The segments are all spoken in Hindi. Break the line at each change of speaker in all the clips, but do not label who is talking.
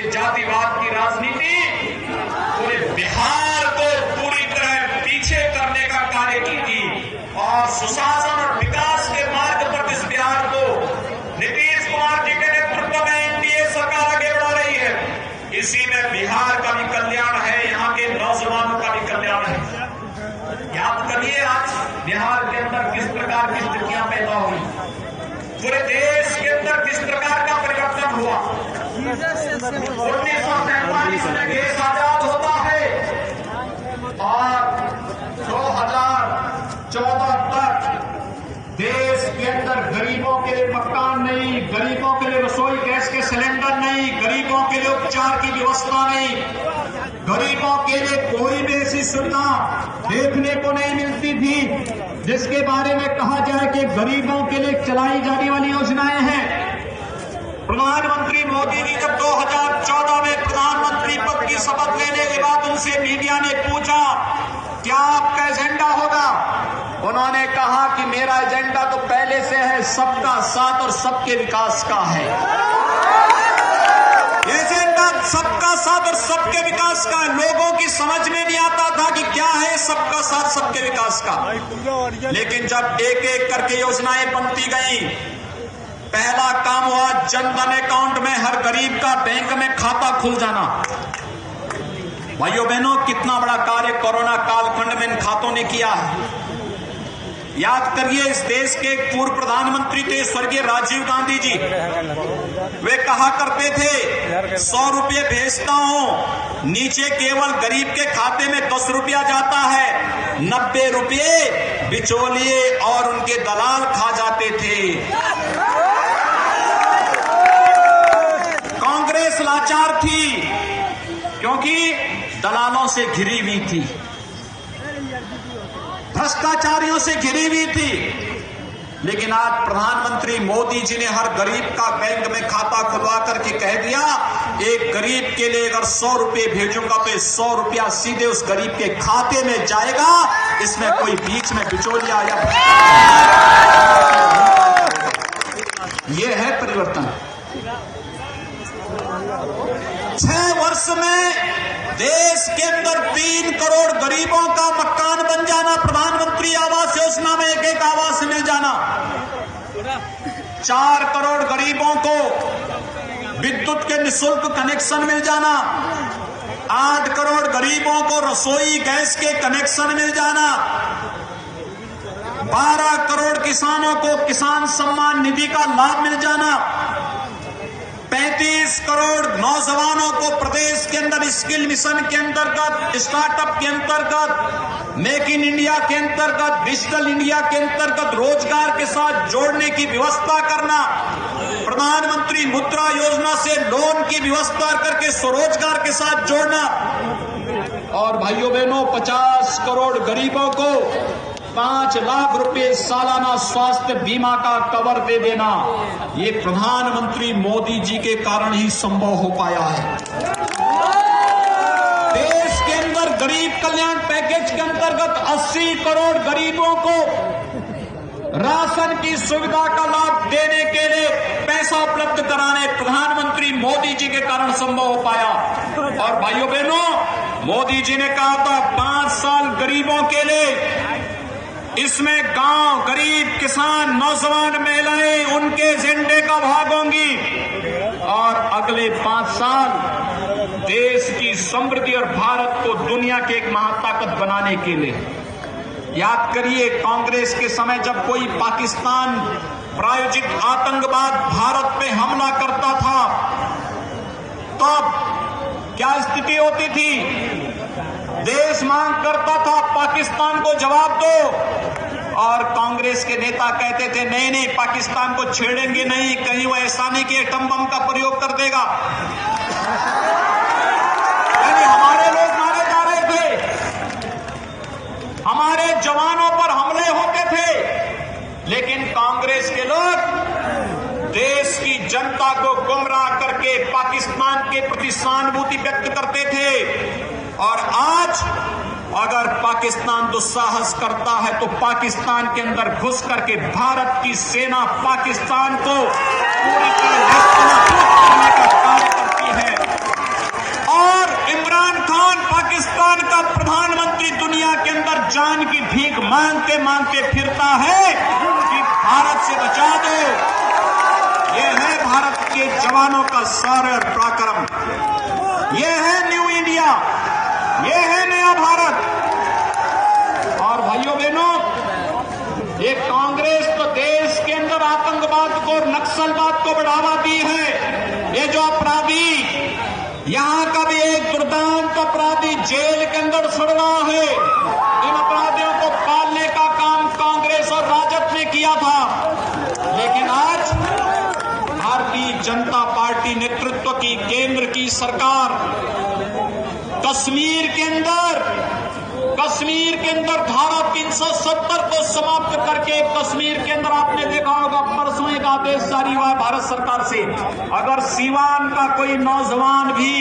ये जातिवाद की राजनीति पूरे बिहार को पूरी तरह पीछे करने का कार्य की थी और सुशासन और विकास के मार्ग पर इस बिहार को नीतीश कुमार जी के नेतृत्व में एनडीए सरकार आगे बढ़ा रही है। इसी में बिहार का भी कल्याण है, यहाँ के नौजवानों का भी कल्याण है। याद करिए आज बिहार के अंदर किस प्रकार की स्थितियां पैदा हुई, पूरे देश के अंदर किस प्रकार का परिवर्तन हुआ। 1947 में देश आजाद होता है और 2014 तक देश के अंदर गरीबों के लिए मकान नहीं, गरीबों के लिए रसोई गैस के सिलेंडर नहीं, गरीबों के लिए उपचार की व्यवस्था नहीं, गरीबों के लिए कोई भी ऐसी सुविधा देखने को नहीं मिलती थी जिसके बारे में कहा जाए कि गरीबों के लिए चलाई जाने वाली योजनाएं हैं। प्रधानमंत्री मोदी जी जब 2014 में प्रधानमंत्री पद की शपथ लेने के बाद उनसे मीडिया ने पूछा क्या आपका एजेंडा होगा, उन्होंने कहा कि मेरा एजेंडा तो पहले से है, सबका साथ और सबके विकास का है। एजेंडा सबका साथ और सबके विकास का है। लोगों की समझ में नहीं आता था कि क्या है सबका साथ सबके विकास का, लेकिन जब एक एक करके योजनाएं बनती गई, पहला काम हुआ जनधन अकाउंट में हर गरीब का बैंक में खाता खुल जाना। भाइयों बहनों, कितना बड़ा कार्य कोरोना कालखंड में इन खातों ने किया है। याद करिए, इस देश के एक पूर्व प्रधानमंत्री थे स्वर्गीय राजीव गांधी जी, वे कहा करते थे 100 रुपये भेजता हूं, नीचे केवल गरीब के खाते में 10 रुपया जाता है, 90 रुपये बिचौलिए और उनके दलाल खा जाते थे। कांग्रेस लाचार थी क्योंकि दलालों से घिरी हुई थी, भ्रष्टाचारियों से घिरी हुई थी। लेकिन आज प्रधानमंत्री मोदी जी ने हर गरीब का बैंक में खाता खुलवा करके कह दिया, एक गरीब के लिए अगर 100 रुपये भेजूंगा तो 100 रुपया सीधे उस गरीब के खाते में जाएगा, इसमें कोई बीच में बिचौलिया या ये है परिवर्तन। 6 वर्ष में देश के अंदर 3 करोड़ गरीबों का मकान बन जाना, प्रधानमंत्री आवास योजना में एक एक आवास मिल जाना, 4 करोड़ गरीबों को विद्युत के निःशुल्क कनेक्शन मिल जाना, 8 करोड़ गरीबों को रसोई गैस के कनेक्शन मिल जाना, 12 करोड़ किसानों को किसान सम्मान निधि का लाभ मिल जाना, 35 करोड़ नौजवानों को प्रदेश के अंदर स्किल मिशन के अंतर्गत, स्टार्टअप के अंतर्गत, मेक इन इंडिया के अंतर्गत, डिजिटल इंडिया के अंतर्गत रोजगार के साथ जोड़ने की व्यवस्था करना, प्रधानमंत्री मुद्रा योजना से लोन की व्यवस्था करके स्वरोजगार के साथ जोड़ना, और भाइयों बहनों 50 करोड़ गरीबों को 5 लाख रुपए सालाना स्वास्थ्य बीमा का कवर दे देना, ये प्रधानमंत्री मोदी जी के कारण ही संभव हो पाया है। देश के अंदर गरीब कल्याण पैकेज के अंतर्गत 80 करोड़ गरीबों को राशन की सुविधा का लाभ देने के लिए पैसा उपलब्ध कराने प्रधानमंत्री मोदी जी के कारण संभव हो पाया। और भाइयों बहनों, मोदी जी ने कहा था 5 साल गरीबों के लिए, इसमें गांव, गरीब, किसान, नौजवान, महिलाएं उनके एजेंडे का भाग होंगी, और अगले 5 साल देश की समृद्धि और भारत को दुनिया के एक महाताकत बनाने के लिए। याद करिए, कांग्रेस के समय जब कोई पाकिस्तान प्रायोजित आतंकवाद भारत पे हमला करता था, तब क्या स्थिति होती थी? देश मांग करता था पाकिस्तान को जवाब दो, और कांग्रेस के नेता कहते थे नहीं नहीं पाकिस्तान को छेड़ेंगे नहीं, कहीं वो ऐसा नहीं कि एटम बम का प्रयोग कर देगा। यानी हमारे लोग मारे जा रहे थे, हमारे जवानों पर हमले होते थे, लेकिन कांग्रेस के लोग देश की जनता को गुमराह करके पाकिस्तान के प्रति सहानुभूति व्यक्त करते थे। और आज अगर पाकिस्तान दुस्साहस करता है तो पाकिस्तान के अंदर घुस करके भारत की सेना पाकिस्तान को पूरी तरह करने का कार्य करती है। जान की भीख मांगते मांगते फिरता है कि भारत से बचा दो। ये है भारत के जवानों का सारा पराक्रम। ये है न्यू इंडिया, ये है नया भारत। और भाइयों बहनों, ये कांग्रेस तो देश के अंदर आतंकवाद को, नक्सलवाद को बढ़ावा दी है। ये जो अपराधी, यहां का भी एक दुर्दांत अपराधी जेल के अंदर सड़ रहा है। इन अपराधियों को पालने का काम कांग्रेस और राजद ने किया था। लेकिन आज भारतीय जनता पार्टी नेतृत्व की केंद्र की सरकार कश्मीर के अंदर धारा 370 को समाप्त करके, कश्मीर के अंदर आपने देखा होगा परसों एक आदेश जारी हुआ भारत सरकार से, अगर सीवान का कोई नौजवान भी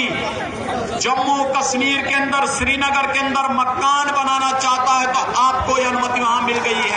जम्मू कश्मीर के अंदर, श्रीनगर के अंदर मकान बनाना चाहता है तो आपको यह अनुमति वहां मिल गई